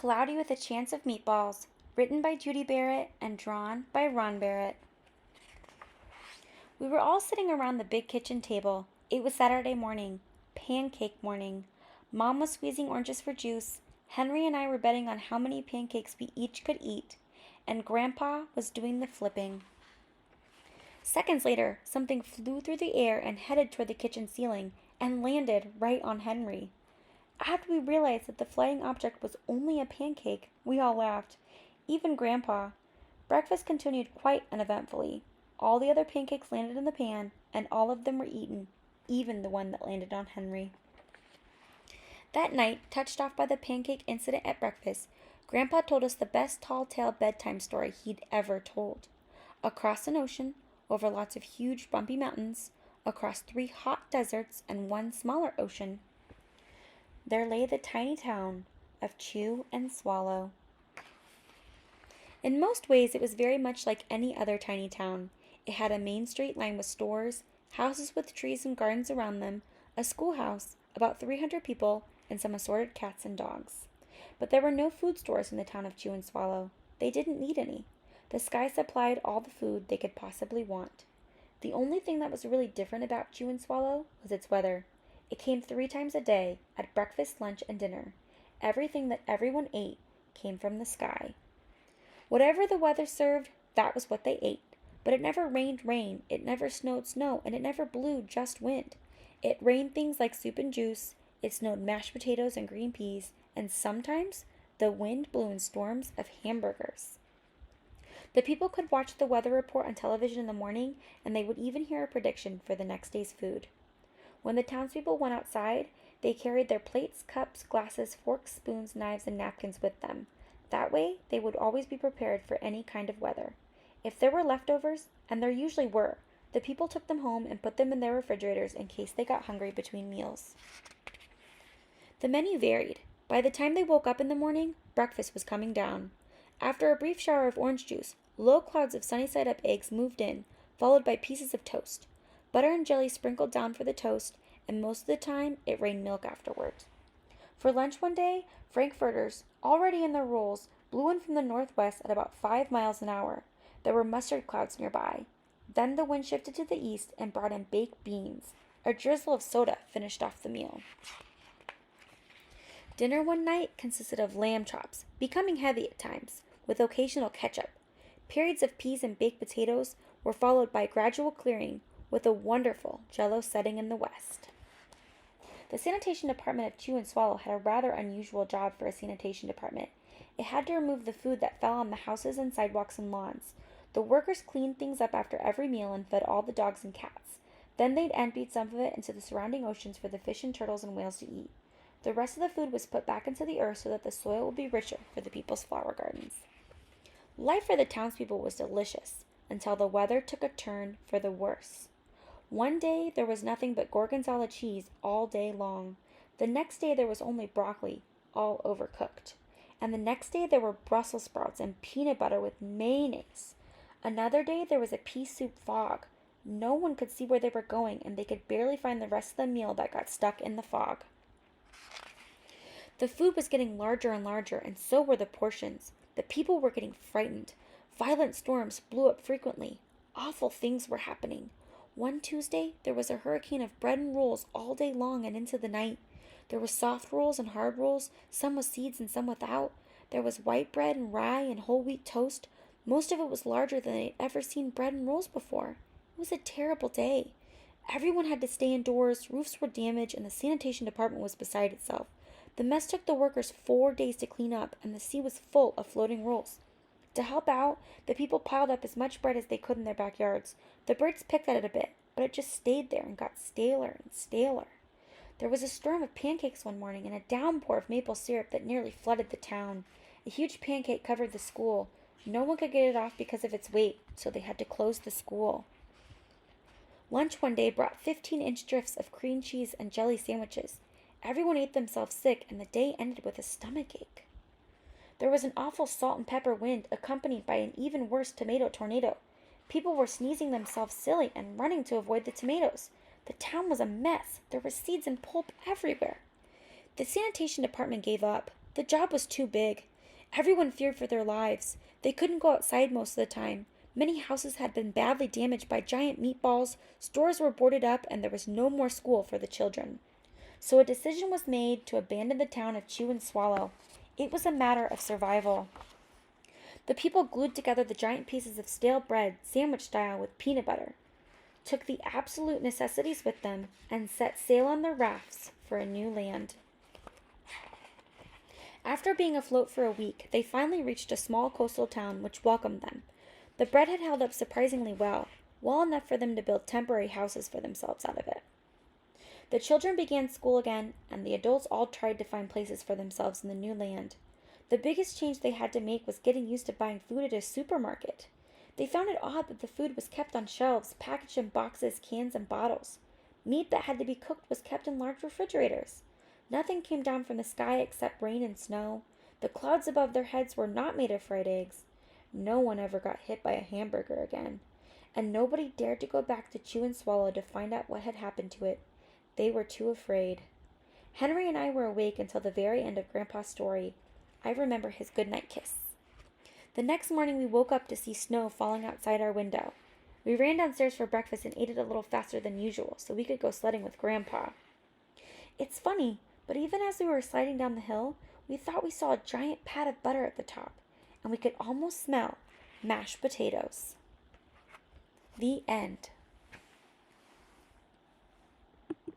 Cloudy with a Chance of Meatballs, written by Judi Barrett and drawn by Ron Barrett. We were all sitting around the big kitchen table. It was Saturday morning, pancake morning. Mom was squeezing oranges for juice. Henry and I were betting on how many pancakes we each could eat, and Grandpa was doing the flipping. Seconds later, something flew through the air and headed toward the kitchen ceiling and landed right on Henry. After we realized that the flying object was only a pancake, we all laughed, even Grandpa. Breakfast continued quite uneventfully. All the other pancakes landed in the pan, and all of them were eaten, even the one that landed on Henry. That night, touched off by the pancake incident at breakfast, Grandpa told us the best tall-tale bedtime story he'd ever told. Across an ocean, over lots of huge bumpy mountains, across 3 hot deserts and 1 smaller ocean, there lay the tiny town of Chew and Swallow. In most ways, it was very much like any other tiny town. It had a main street lined with stores, houses with trees and gardens around them, a schoolhouse, about 300 people, and some assorted cats and dogs. But there were no food stores in the town of Chew and Swallow. They didn't need any. The sky supplied all the food they could possibly want. The only thing that was really different about Chew and Swallow was its weather. It came 3 times a day, at breakfast, lunch, and dinner. Everything that everyone ate came from the sky. Whatever the weather served, that was what they ate. But it never rained rain, it never snowed snow, and it never blew just wind. It rained things like soup and juice, it snowed mashed potatoes and green peas, and sometimes the wind blew in storms of hamburgers. The people could watch the weather report on television in the morning, and they would even hear a prediction for the next day's food. When the townspeople went outside, they carried their plates, cups, glasses, forks, spoons, knives, and napkins with them. That way, they would always be prepared for any kind of weather. If there were leftovers, and there usually were, the people took them home and put them in their refrigerators in case they got hungry between meals. The menu varied. By the time they woke up in the morning, breakfast was coming down. After a brief shower of orange juice, low clouds of sunny-side-up eggs moved in, followed by pieces of toast. Butter and jelly sprinkled down for the toast, and most of the time it rained milk afterwards. For lunch one day, frankfurters, already in their rolls, blew in from the northwest at about 5 miles an hour. There were mustard clouds nearby. Then the wind shifted to the east and brought in baked beans. A drizzle of soda finished off the meal. Dinner one night consisted of lamb chops, becoming heavy at times, with occasional ketchup. Periods of peas and baked potatoes were followed by gradual clearing, with a wonderful jello setting in the west. The sanitation department of Chew and Swallow had a rather unusual job for a sanitation department. It had to remove the food that fell on the houses and sidewalks and lawns. The workers cleaned things up after every meal and fed all the dogs and cats. Then they'd emptied some of it into the surrounding oceans for the fish and turtles and whales to eat. The rest of the food was put back into the earth so that the soil would be richer for the people's flower gardens. Life for the townspeople was delicious, until the weather took a turn for the worse. One day there was nothing but gorgonzola cheese all day long. The next day there was only broccoli, all overcooked. And the next day there were Brussels sprouts and peanut butter with mayonnaise. Another day there was a pea soup fog. No one could see where they were going, and they could barely find the rest of the meal that got stuck in the fog. The food was getting larger and larger, and so were the portions. The people were getting frightened. Violent storms blew up frequently. Awful things were happening. One Tuesday, there was a hurricane of bread and rolls all day long and into the night. There were soft rolls and hard rolls, some with seeds and some without. There was white bread and rye and whole wheat toast. Most of it was larger than they'd ever seen bread and rolls before. It was a terrible day. Everyone had to stay indoors, roofs were damaged, and the sanitation department was beside itself. The mess took the workers 4 days to clean up, and the sea was full of floating rolls. To help out, the people piled up as much bread as they could in their backyards. The birds picked at it a bit, but it just stayed there and got staler and staler. There was a storm of pancakes one morning and a downpour of maple syrup that nearly flooded the town. A huge pancake covered the school. No one could get it off because of its weight, so they had to close the school. Lunch one day brought 15-inch drifts of cream cheese and jelly sandwiches. Everyone ate themselves sick, and the day ended with a stomachache. There was an awful salt and pepper wind, accompanied by an even worse tomato tornado. People were sneezing themselves silly and running to avoid the tomatoes. The town was a mess. There were seeds and pulp everywhere. The sanitation department gave up. The job was too big. Everyone feared for their lives. They couldn't go outside most of the time. Many houses had been badly damaged by giant meatballs, stores were boarded up, and there was no more school for the children. So a decision was made to abandon the town of Chew and Swallow. It was a matter of survival. The people glued together the giant pieces of stale bread, sandwich style, with peanut butter, took the absolute necessities with them, and set sail on their rafts for a new land. After being afloat for a week, they finally reached a small coastal town which welcomed them. The bread had held up surprisingly well enough for them to build temporary houses for themselves out of it. The children began school again, and the adults all tried to find places for themselves in the new land. The biggest change they had to make was getting used to buying food at a supermarket. They found it odd that the food was kept on shelves, packaged in boxes, cans, and bottles. Meat that had to be cooked was kept in large refrigerators. Nothing came down from the sky except rain and snow. The clouds above their heads were not made of fried eggs. No one ever got hit by a hamburger again. And nobody dared to go back to Chew and Swallow to find out what had happened to it. They were too afraid. Henry and I were awake until the very end of Grandpa's story. I remember his goodnight kiss. The next morning we woke up to see snow falling outside our window. We ran downstairs for breakfast and ate it a little faster than usual so we could go sledding with Grandpa. It's funny, but even as we were sliding down the hill, we thought we saw a giant pat of butter at the top, and we could almost smell mashed potatoes. The end.